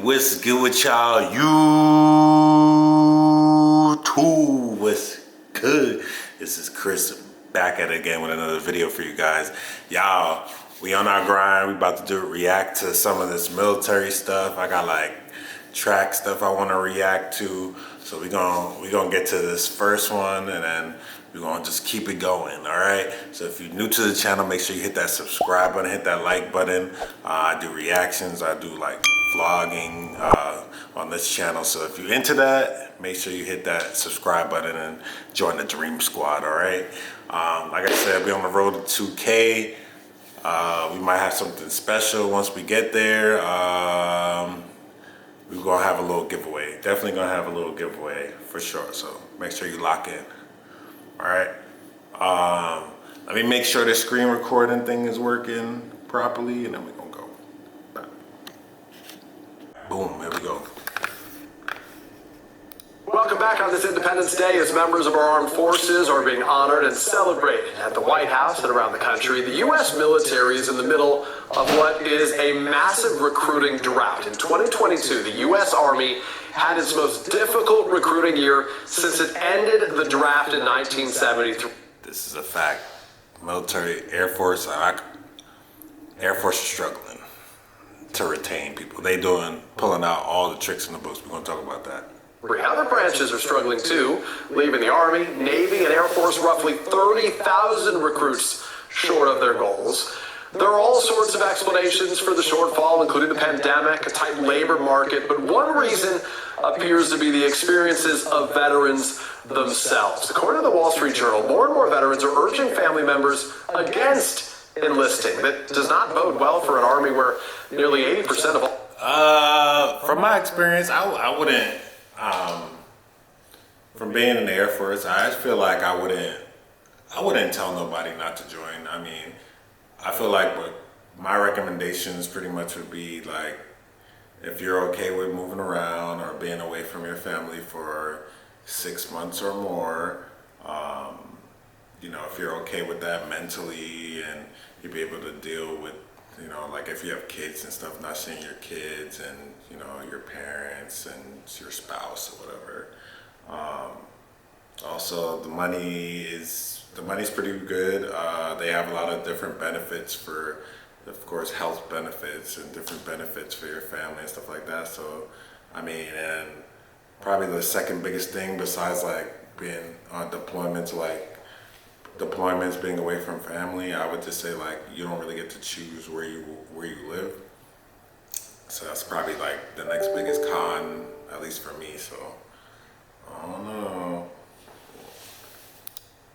what's good with y'all? YouTube, what's good? This is Chris back at it again with another video for you guys. Y'all, we on our grind. We about to react to some of this military stuff. I got like track stuff I want to react to. So we gonna get to this first one, and then we're gonna just keep it going, all right? So if you're new to the channel, make sure you hit that subscribe button, hit that like button. I do reactions, I do like vlogging on this channel. So if you're into that, make sure you hit that subscribe button and join the Dream Squad, all right? Like I said, we're on the road to 2K. We might have something special once we get there. We're gonna have a little giveaway. Definitely gonna have a little giveaway for sure. So make sure you lock in. All right. Let me make sure the screen recording thing is working properly, and then we're gonna go. Boom, there we go. Welcome back on this Independence Day as members of our armed forces are being honored and celebrated at the White House and around the country. The U.S. military is in the middle of what is a massive recruiting drought. In 2022, the U.S. Army had its most difficult recruiting year since it ended the draft in 1973. This is a fact. Military, Air Force is struggling to retain people. They pulling out all the tricks in the books. We're gonna talk about that. Other branches are struggling too, leaving the Army, Navy, and Air Force roughly 30,000 recruits short of their goals. There are all sorts of explanations for the shortfall, including the pandemic, a tight labor market, but one reason appears to be the experiences of veterans themselves. According to the Wall Street Journal, more and more veterans are urging family members against enlisting. That does not bode well for an Army where nearly 80% of all... From my experience, I wouldn't... From being in the Air Force, I just feel like I wouldn't tell nobody not to join. I mean, I feel like what my recommendations pretty much would be like, if you're okay with moving around or being away from your family for 6 months or more, you know, if you're okay with that mentally and you'll be able to deal with, you know, like if you have kids and stuff, not seeing your kids and, you know, your parents and your spouse or whatever. Also, the money's pretty good. They have a lot of different benefits for, of course, health benefits and different benefits for your family and stuff like that. So, I mean, and probably the second biggest thing besides like being on deployments, being away from family, I would just say like you don't really get to choose where you live. So that's probably like the next biggest con, at least for me. So I don't know.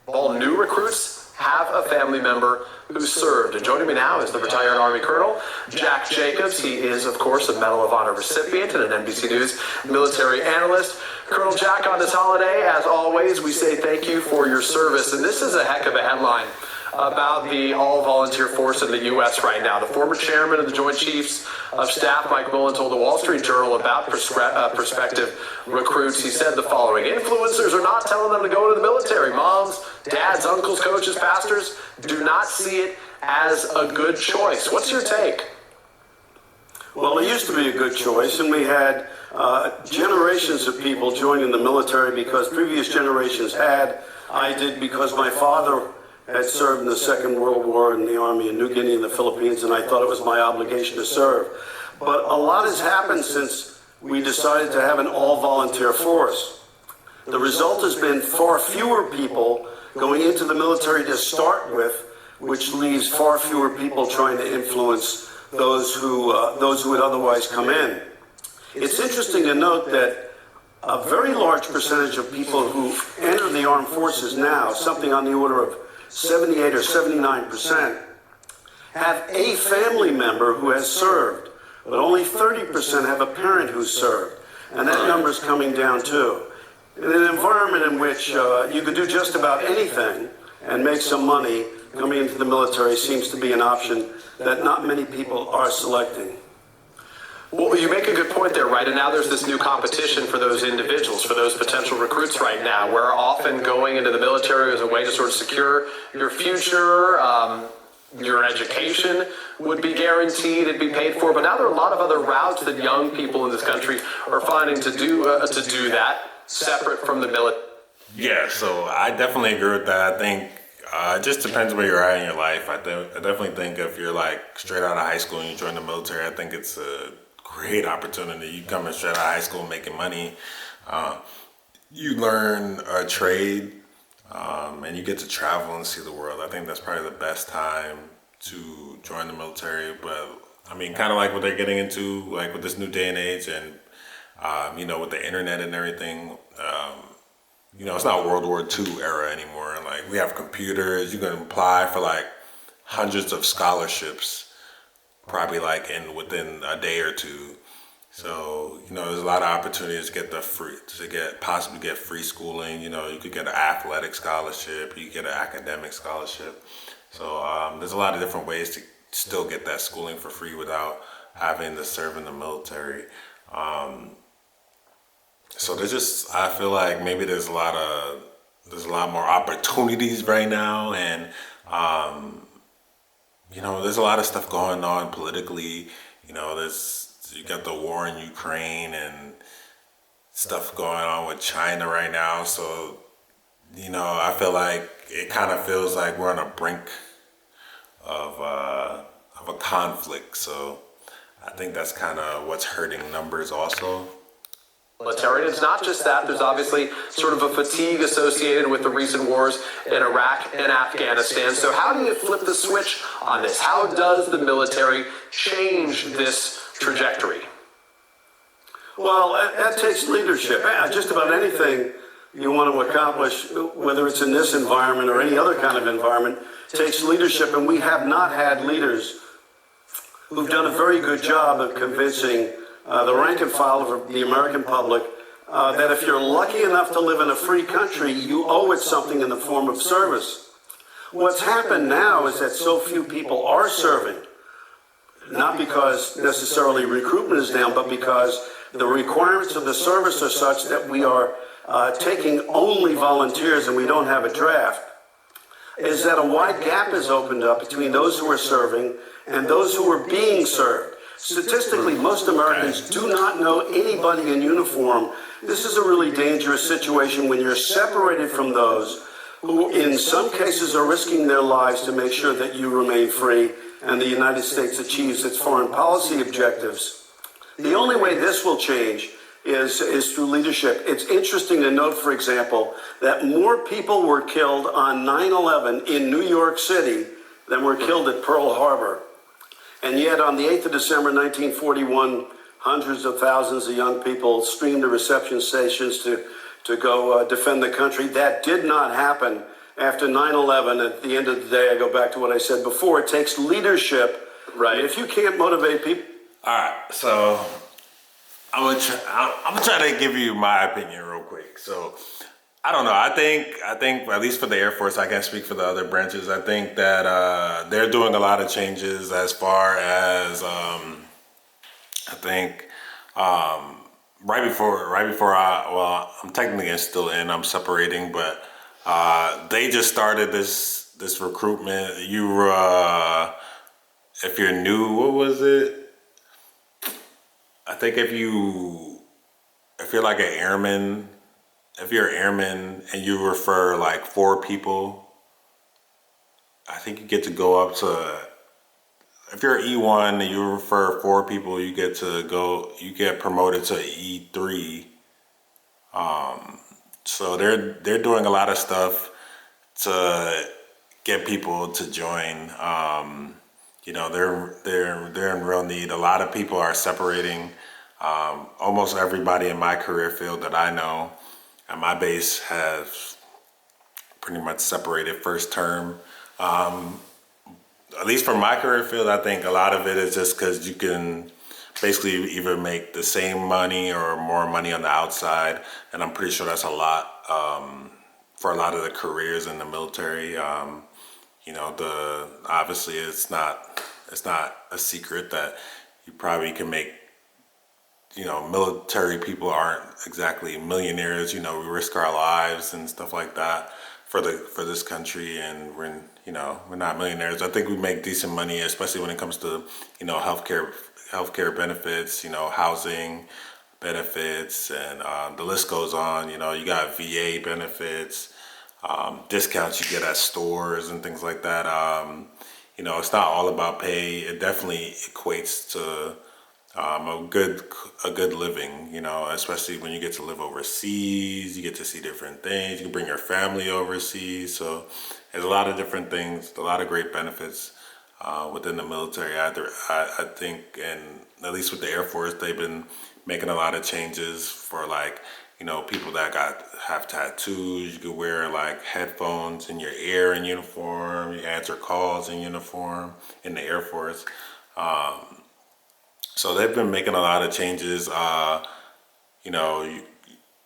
All new recruits have a family member who served. And joining me now is the retired Army Colonel, Jack Jacobs. He is, of course, a Medal of Honor recipient and an NBC News military analyst. Colonel Jack, on this holiday, as always, we say thank you for your service. And this is a heck of a headline about the all-volunteer force in the U.S. right now. The former chairman of the Joint Chiefs of Staff, Mike Mullen, told the Wall Street Journal about prospective recruits. He said the following: influencers are not telling them to go to the military. Moms, dads, uncles, coaches, pastors do not see it as a good choice. What's your take? Well, it used to be a good choice, and we had generations of people joining the military because previous generations had. I did because my father had served in the Second World War in the Army in New Guinea and the Philippines, and I thought it was my obligation to serve. But a lot has happened since we decided to have an all-volunteer force. The result has been far fewer people going into the military to start with, which leaves far fewer people trying to influence those who would otherwise come in. It's interesting to note that a very large percentage of people who enter the armed forces now, something on the order of 78 or 79%, have a family member who has served, but only 30% have a parent who's served. And that number is coming down too. In an environment in which you could do just about anything and make some money, coming into the military seems to be an option that not many people are selecting. Well, you make a good point there, right? And now there's this new competition for those individuals, for those potential recruits right now, where often going into the military is a way to sort of secure your future. your education would be guaranteed, it'd be paid for. But now there are a lot of other routes that young people in this country are finding to do that separate from the military. Yeah, so I definitely agree with that. I think it just depends where you're at in your life. I definitely think if you're like straight out of high school and you join the military, I think it's a great opportunity. You coming straight out of high school making money, you learn a trade, and you get to travel and see the world. I think that's probably the best time to join the military. But I mean, kind of like what they're getting into, like with this new day and age, and with the internet and everything. It's not World War II era anymore. Like we have computers, you can apply for like hundreds of scholarships, probably like within a day or two. So, there's a lot of opportunities to possibly get free schooling. You could get an athletic scholarship, you could get an academic scholarship. So there's a lot of different ways to still get that schooling for free without having to serve in the military. So I feel like maybe there's a lot more opportunities right now, and there's a lot of stuff going on politically. You got the war in Ukraine and stuff going on with China right now. So, I feel like it kind of feels like we're on a brink of a conflict. So I think that's kind of what's hurting numbers also. Military. And it's not just that. There's obviously sort of a fatigue associated with the recent wars in Iraq and Afghanistan. So how do you flip the switch on this? How does the military change this trajectory? Well, that takes leadership. Just about anything you want to accomplish, whether it's in this environment or any other kind of environment, takes leadership. And we have not had leaders who've done a very good job of convincing the rank and file of the American public that if you're lucky enough to live in a free country, you owe it something in the form of service. What's happened now is that so few people are serving, not because necessarily recruitment is down, but because the requirements of the service are such that we are taking only volunteers and we don't have a draft. Is that a wide gap has opened up between those who are serving and those who are being served. Statistically, most Americans do not know anybody in uniform. This is a really dangerous situation when you're separated from those who in some cases are risking their lives to make sure that you remain free and the United States achieves its foreign policy objectives. The only way this will change is through leadership. It's interesting to note, for example, that more people were killed on 9/11 in New York City than were killed at Pearl Harbor. And yet on the 8th of December, 1941, hundreds of thousands of young people streamed to reception stations to go defend the country. That did not happen after 9/11. At the end of the day, I go back to what I said before. It takes leadership. Right. If you can't motivate people. All right. So I'm gonna try to give you my opinion real quick. So I don't know. I think at least for the Air Force, I can't speak for the other branches. I think that they're doing a lot of changes as far as I think right before I'm technically still in. I'm separating, but they just started this recruitment. If you're new, what was it? I think if you're like an airman. If you're an airman and you refer like 4 people, I think you get to go up to, if you're an E1 and you refer 4 people, you get promoted to E3. So they're doing a lot of stuff to get people to join. They're in real need. A lot of people are separating. Almost everybody in my career field that I know at my base has pretty much separated first term. At least for my career field, I think a lot of it is just because you can basically either make the same money or more money on the outside. And I'm pretty sure that's a lot for a lot of the careers in the military. Obviously, it's not a secret that you probably can make military people aren't exactly millionaires. We risk our lives and stuff like that for this country, and we're not millionaires. I think we make decent money, especially when it comes to healthcare benefits, housing benefits, and the list goes on. You got VA benefits, discounts you get at stores and things like that. It's not all about pay. It definitely equates to a good living, especially when you get to live overseas. You get to see different things. You can bring your family overseas. So there's a lot of different things, a lot of great benefits within the military. I think, and at least with the Air Force, they've been making a lot of changes for people that have tattoos. You could wear headphones in your ear in uniform. You answer calls in uniform in the Air Force. So they've been making a lot of changes.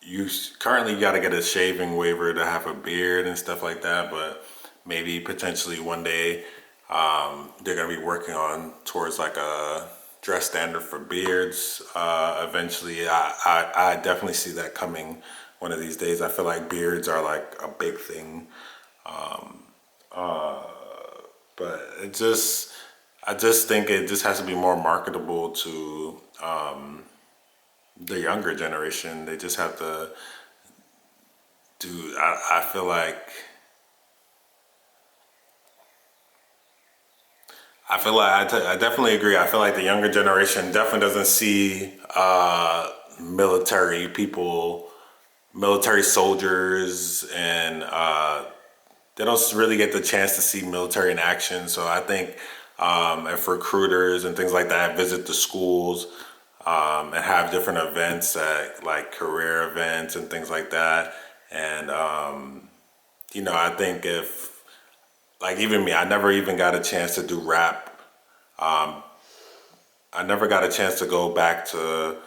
You currently got to get a shaving waiver to have a beard and stuff like that, but maybe potentially one day they're going to be working on towards a dress standard for beards. Eventually, I definitely see that coming one of these days. I feel like beards are a big thing. But I just think it just has to be more marketable to the younger generation. They just have to do. I feel like I definitely agree. I feel like the younger generation definitely doesn't see military people, military soldiers, and they don't really get the chance to see military in action. So I think if recruiters and things like that visit the schools and have different events, career events and things like that, and I think if even me, I never even got a chance to do rap. I never got a chance to go back to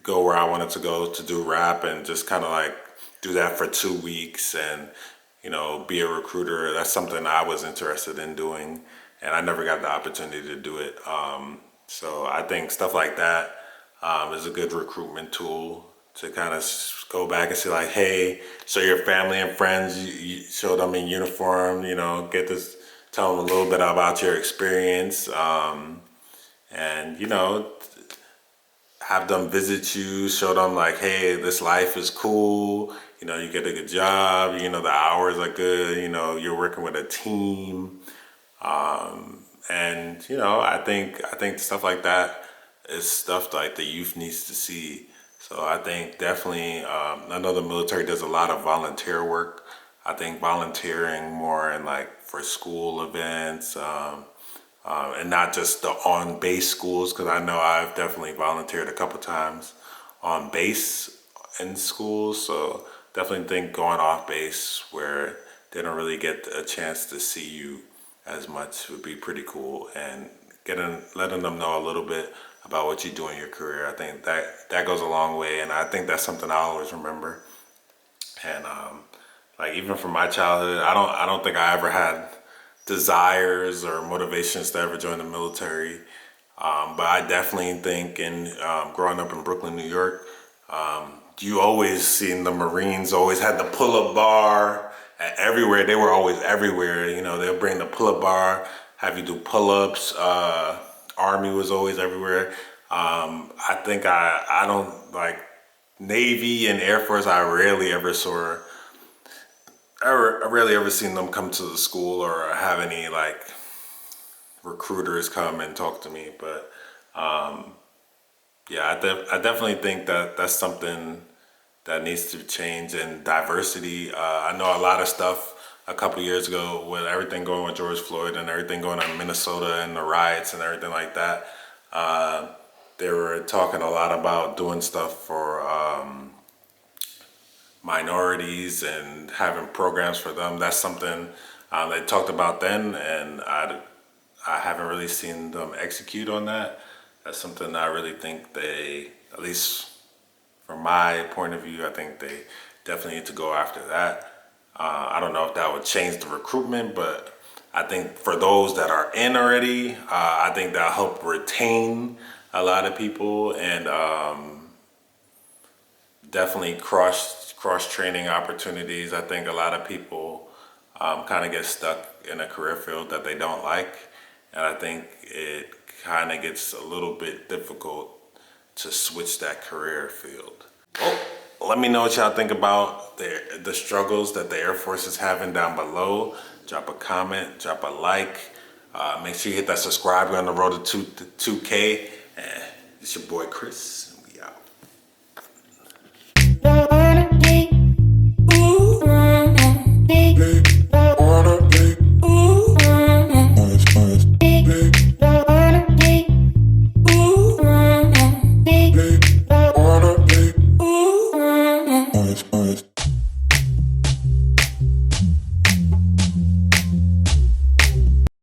go where I wanted to go to do rap and just kind of do that for 2 weeks and be a recruiter. That's something I was interested in doing, and I never got the opportunity to do it. So I think stuff like that is a good recruitment tool to kind of go back and say hey, show your family and friends, you show them in uniform, tell them a little bit about your experience, and have them visit you, show them hey, this life is cool. You get a good job. The hours are good. You're working with a team, and I think stuff like that is stuff the youth needs to see. So I think definitely, I know the military does a lot of volunteer work. I think volunteering more in for school events, and not just the on-base schools, because I know I've definitely volunteered a couple times on base in schools. So definitely think going off base where they don't really get a chance to see you as much would be pretty cool, and letting them know a little bit about what you do in your career. I think that goes a long way, and I think that's something I always remember. And even from my childhood, I don't think I ever had desires or motivations to ever join the military. But I definitely think growing up in Brooklyn, New York, you always seen the Marines always had the pull-up bar everywhere. They were always everywhere. They'll bring the pull-up bar, have you do pull-ups. Army was always everywhere. I think I don't Navy and Air Force. I rarely ever seen them come to the school or have any recruiters come and talk to me. But yeah, I definitely think that that's something that needs to change. And diversity. I know a lot of stuff a couple of years ago with everything going with George Floyd and everything going on in Minnesota and the riots and everything like that. They were talking a lot about doing stuff for minorities and having programs for them. That's something they talked about then, and I haven't really seen them execute on that. That's something I really think they, at least from my point of view, I think they definitely need to go after that. I don't know if that would change the recruitment, but I think for those that are in already, I think that'll help retain a lot of people, and definitely cross training opportunities. I think a lot of people kind of get stuck in a career field that they don't like, and I think it kind of gets a little bit difficult to switch that career field. Well, let me know what y'all think about the struggles that the Air Force is having down below. Drop a comment, drop a like. Make sure you hit that subscribe. We're on the road to 2K. It's your boy Chris.